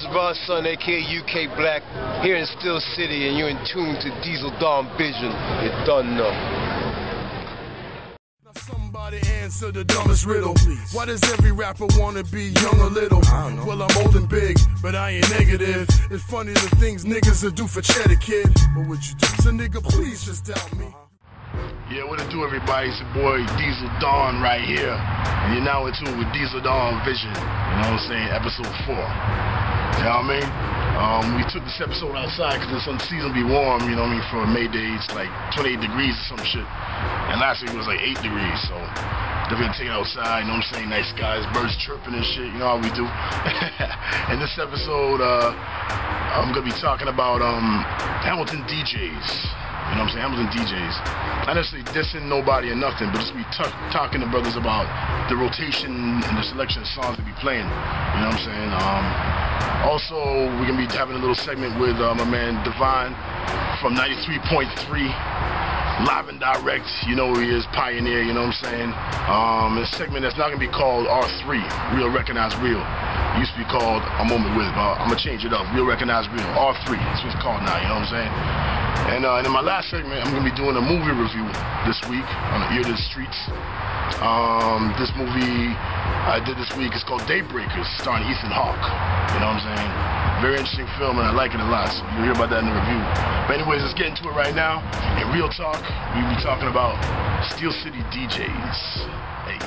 is RashDon, aka UK Black, here in Steel City, and you're in tune to Diesel Dawn Vision. You done know. Somebody answer the dumbest riddle. Please. Why does every rapper wanna be young or little? Well, I'm old and big, but I ain't negative. It's funny the things niggas will do for cheddar, kid. What would you do? So nigga, please just doubt me. Yeah, what it do, everybody? It's your boy Diesel Dawn right here, and you're now in tune with Diesel Dawn Vision. You know what I'm saying? Episode 4. You know what I mean? We took this episode outside because the season be warm. You know what I mean? For May Day, it's like 28 degrees or some shit. And last week it was like 8 degrees, so definitely take it outside, you know what I'm saying, nice skies, birds chirping and shit, you know how we do. In this episode, I'm going to be talking about Hamilton DJs, you know what I'm saying, Hamilton DJs. Not necessarily dissing nobody or nothing, but just be talking to brothers about the rotation and the selection of songs to be playing, you know what I'm saying. Also, we're going to be having a little segment with my man Divine from 93.3. Live and direct, you know who he is, Pioneer, you know what I'm saying? A segment that's not going to be called R3, Real Recognize Real. It used to be called A Moment With, but I'm going to change it up, Real Recognize Real, R3, that's what it's called now, you know what I'm saying? And in my last segment, I'm going to be doing a movie review this week on the Ear to the Streets. This movie I did this week is called Daybreakers, starring Hawke, you know what I'm saying? Very interesting film, and I like it a lot, so you'll hear about that in the review. But anyways, let's get into it right now. In Real Talk, we'll be talking about Steel City DJs. Hey.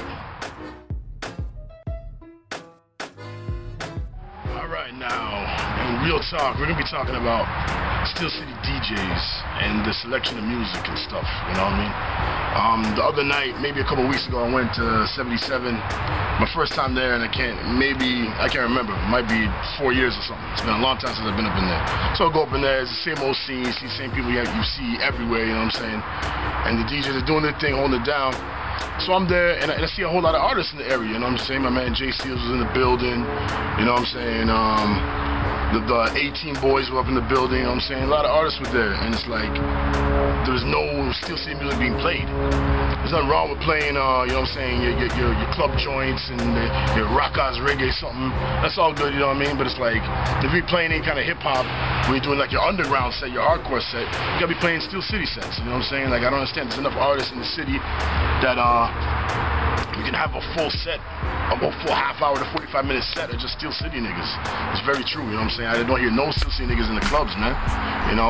Alright, now, in Real Talk, we're going to be talking about Steel City DJs and the selection of music and stuff, you know what I mean? The other night, maybe a couple weeks ago, I went to 77. My first time there, and I can't remember. It might be 4 years or something. It's been a long time since I've been up in there. So I'll go up in there, it's the same old scene, see the same people you see everywhere, you know what I'm saying? And the DJs are doing their thing, holding it down. So I'm there, and I see a whole lot of artists in the area, you know what I'm saying? My man J Seals was in the building, you know what I'm saying? The 18 boys were up in the building, you know what I'm saying? A lot of artists were there, and it's like, there's no Steel City music being played. There's nothing wrong with playing, you know what I'm saying, your club joints and your rockaz reggae something. That's all good, you know what I mean? But it's like, if you're playing any kind of hip-hop, when you're doing like your underground set, your hardcore set, you gotta be playing Steel City sets, you know what I'm saying? Like, I don't understand, there's enough artists in the city that, you can have a full set, a full half-hour to 45-minute set of just Steel City niggas. It's very true, you know what I'm saying? I don't hear no Steel City niggas in the clubs, man. You know,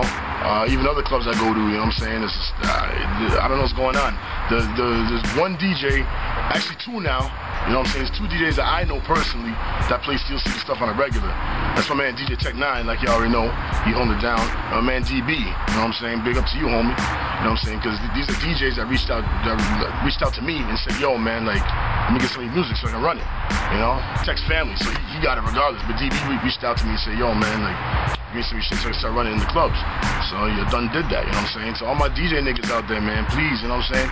even other clubs I go to, you know what I'm saying? It's just, I don't know what's going on. There's one DJ, actually two now, you know what I'm saying? There's two DJs that I know personally that play Steel City stuff on a regular. That's my man DJ Tech 9, like you already know. He hold it down. My man DB, you know what I'm saying? Big up to you, homie. You know what I'm saying? Because these are DJs that reached out to me and said, yo, man, like, let me get some of your music so I can run it. You know? Tech's family, so he got it regardless. But DB reached out to me and said, yo, man, like, give me some of your shit so I can start running in the clubs. So you done did that, you know what I'm saying? So all my DJ niggas out there, man, please, you know what I'm saying?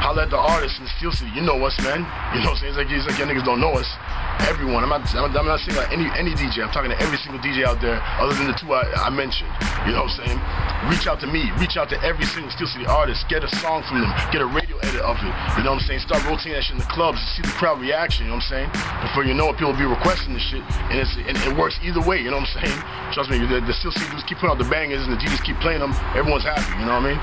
Holla at the artists in Steel City. You know us, man. You know what I'm saying? It's like your niggas don't know us. Everyone. I'm not saying like any DJ. I'm talking to every single DJ out there other than the two I mentioned. You know what I'm saying? Reach out to me. Reach out to every single Steel City artist. Get a song from them. Get a radio edit of it. You know what I'm saying? Start rotating that shit in the clubs. See the crowd reaction. You know what I'm saying? Before you know it, people will be requesting this shit. And it works either way. You know what I'm saying? Trust me. The Steel City dudes keep putting out the bangers and the DJs keep playing them. Everyone's happy. You know what I mean?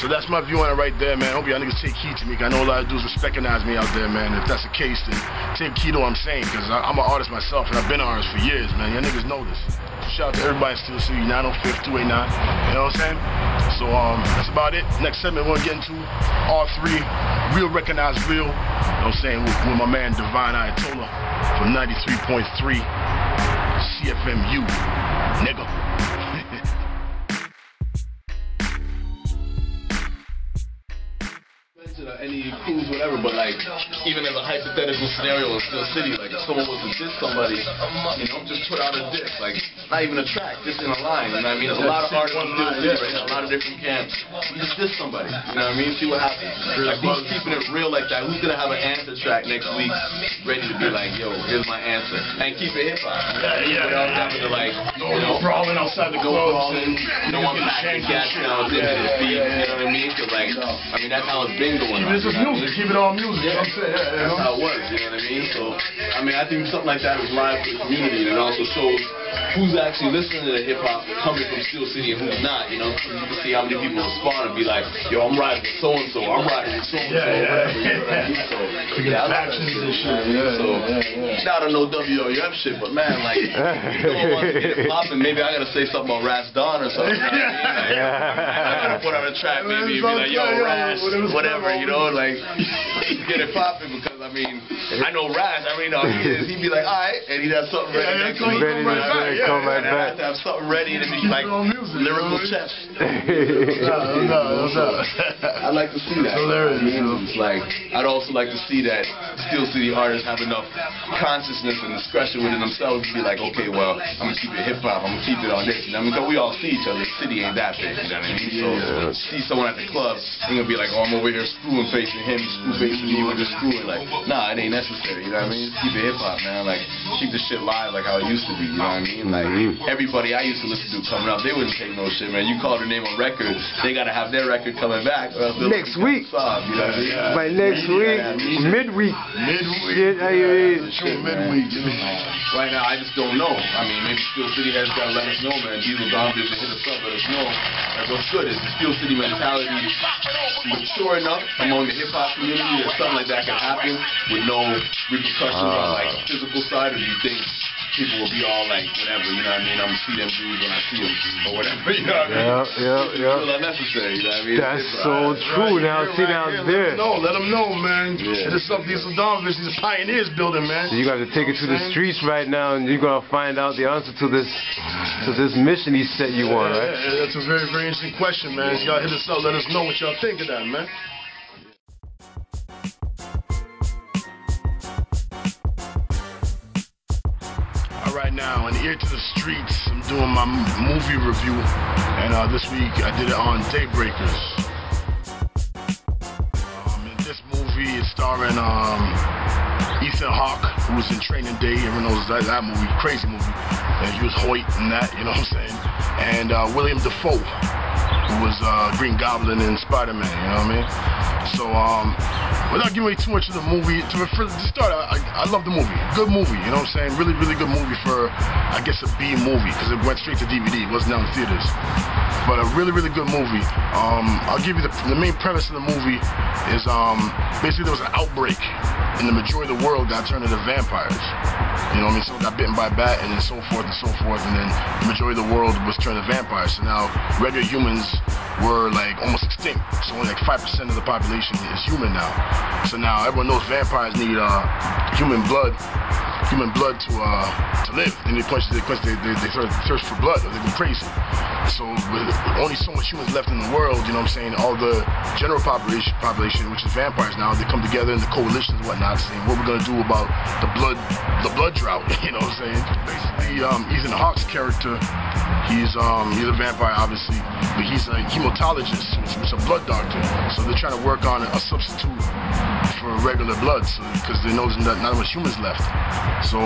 So that's my view on it right there, man. I hope y'all niggas take heed to me. I know a lot of dudes recognize me out there, man. If that's the case, then take heed to what I'm saying, because I'm an artist myself, and I've been an artist for years, man. Y'all niggas know this. So shout out to everybody in Steel City, 905-289. You know what I'm saying? So that's about it. Next segment, we're going to get into R3, Real Recognize Real. You know what I'm saying? With my man Divine Ayatollah from 93.3 CFMU. Nigga. Any crews, whatever, but like, even as a hypothetical scenario in Steel City, like if someone was to diss somebody, you know, just put out a diss, like, not even a track, just in a line, you know what I mean? There's a lot of artists in Steel City right now, a lot of different camps. You just diss somebody, you know what I mean? See what happens. Like, who's keeping it real like that? Who's gonna have an answer track next week ready to be like, yo, here's my answer? And keep it hip-hop. Without having to, like, you know, brawling outside the clubs and you don't want to pack gas down into the beat, you know what I mean? Because, like, I mean, that's how it's been going on. This is music. Keep it all music. Yeah, I'm saying, that's how it was, you know what I mean? So, I mean, I think something like that is live for the community, and it also shows who's actually listening to the hip hop coming from Steel City and who's not, you know? You can see how many people respond and be like, yo, I'm riding with so and so, I'm riding with so and so, whatever. You know what I mean? So yeah, I love that shit. So not on no WOUF shit, but man, like, if you don't want to get it popping, maybe I gotta say something about RashDon or something. You know what I mean? Like, I gotta put on a track maybe and be like, yo, Rash, whatever, you know, like, get it popping because I mean, I know Rash. I mean, he'd be like, all right, and he'd have something ready next week. And I have to have something ready to be like lyrical chess. I'd like to see that. It's like, I'd also like to see that Steel City artists have enough consciousness and discretion within themselves to be like, okay, well, I'm gonna keep it hip hop. I'm gonna keep it on this. You know, I mean, because we all see each other. The city ain't that big. You know what I mean? So see someone at the club, they're gonna be like, oh, I'm over here screwing facing him, screw facing me, we're just screwing. Like, nah, it ain't necessary. You know what I mean? Just keep it hip hop, man. Like, keep the shit live like how it used to be. You know what I mean? Like, everybody I used to listen to coming up, they wouldn't take no shit, man. You call their name on record, they gotta have their record coming back. Or else next week. Sob, you know what I mean? By next week, midweek. Shit, midweek. Right now, I just don't know. I mean, maybe Steel City has got to let us know, man. Diesel Don Vision hit us up, let us know. Like, what's good? Is the Steel City mentality mature enough among the hip hop community that something like that can happen with no repercussions on like the physical side, or do you think people will be all like, whatever, you know what I mean? I'm gonna see them dudes when I see them, or whatever, you know what I mean? It's still unnecessary, you know what I mean? That's so true. Now, see, now it's there. Let them know, man. It's up Diesel Don Vision, these pioneers building, man. So you got to take it to the streets right now, and you're gonna find out the answer to this mission he set you on, right? That's a very, very interesting question, man. Y'all hit us up, let us know what y'all think of that, man. Right now, in Ear to the Streets, I'm doing my movie review, and this week I did it on Daybreakers. In this movie, it's starring Hawke, who was in Training Day. Everyone knows that movie, crazy movie. And he was Hawke in that, you know what I'm saying? And Willem Dafoe, who was Green Goblin in Spider-Man, you know what I mean? So, without giving away too much of the movie, to start, I love the movie. Good movie, you know what I'm saying? Really, really good movie for, I guess, a B movie, because it went straight to DVD. It wasn't out in theaters. But a really, really good movie. I'll give you the main premise of the movie is basically there was an outbreak, and the majority of the world got turned into vampires. You know what I mean? Someone got bitten by a bat, and then so forth and so forth, and then the majority of the world was turned to vampires. So now regular humans were like almost extinct. So only like 5% of the population is human now. So now everyone knows vampires need human blood to live. And they thirst for blood, or they go crazy. So with only so much humans left in the world, you know what I'm saying, all the general population, which is vampires now, they come together in the coalitions and whatnot, saying what we're gonna do about the blood drought, you know what I'm saying? Basically, Ethan Hawke's character, he's a vampire obviously, but he's a hematologist, which is a blood doctor. So they're trying to work on a substitute for regular blood, because they know there's not much humans left. So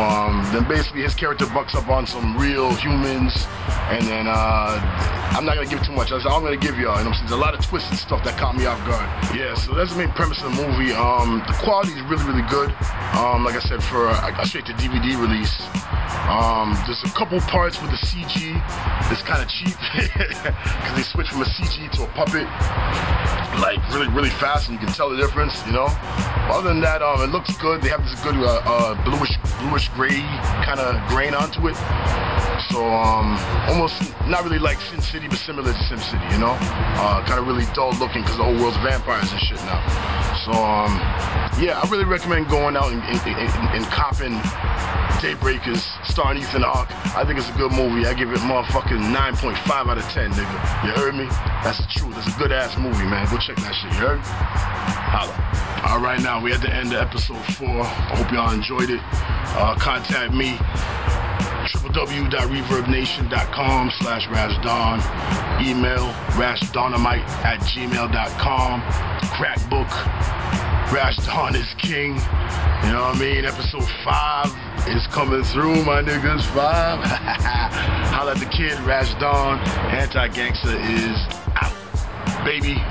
then basically his character bucks up on some real humans, and then I'm not gonna give too much. That's all I'm gonna give y'all. You know, there's a lot of twists and stuff that caught me off guard. Yeah, so that's the main premise of the movie. The quality is really, really good. Like I said, for a straight to DVD release. There's a couple parts with the CG that's kind of cheap, because they switch from a CG to a puppet, like really, really fast, and you can tell the difference, you know. But other than that, it looks good. They have this good bluish gray kind of grain onto it. So almost not really like Sin City, but similar to Sim City, you know. Kind of really dull looking because the whole world's vampires and shit now. So yeah, I really recommend going out and copping Daybreakers, starring Ethan Hawke. I think it's a good movie. I give it motherfucking 9.5 out of 10, nigga. You heard me? That's the truth. That's a good ass movie, man. Go check that shit. You heard? Holla. All right, now we at the end of episode 4. I hope y'all enjoyed it. Contact me. www.reverbnation.com/RashDon. Email rashdonamite@gmail.com. Crackbook. RashDon is king. You know what I mean? Episode 5 is coming through, my niggas. 5. Holla at the kid, RashDon. Anti-Gangsta is out. Baby.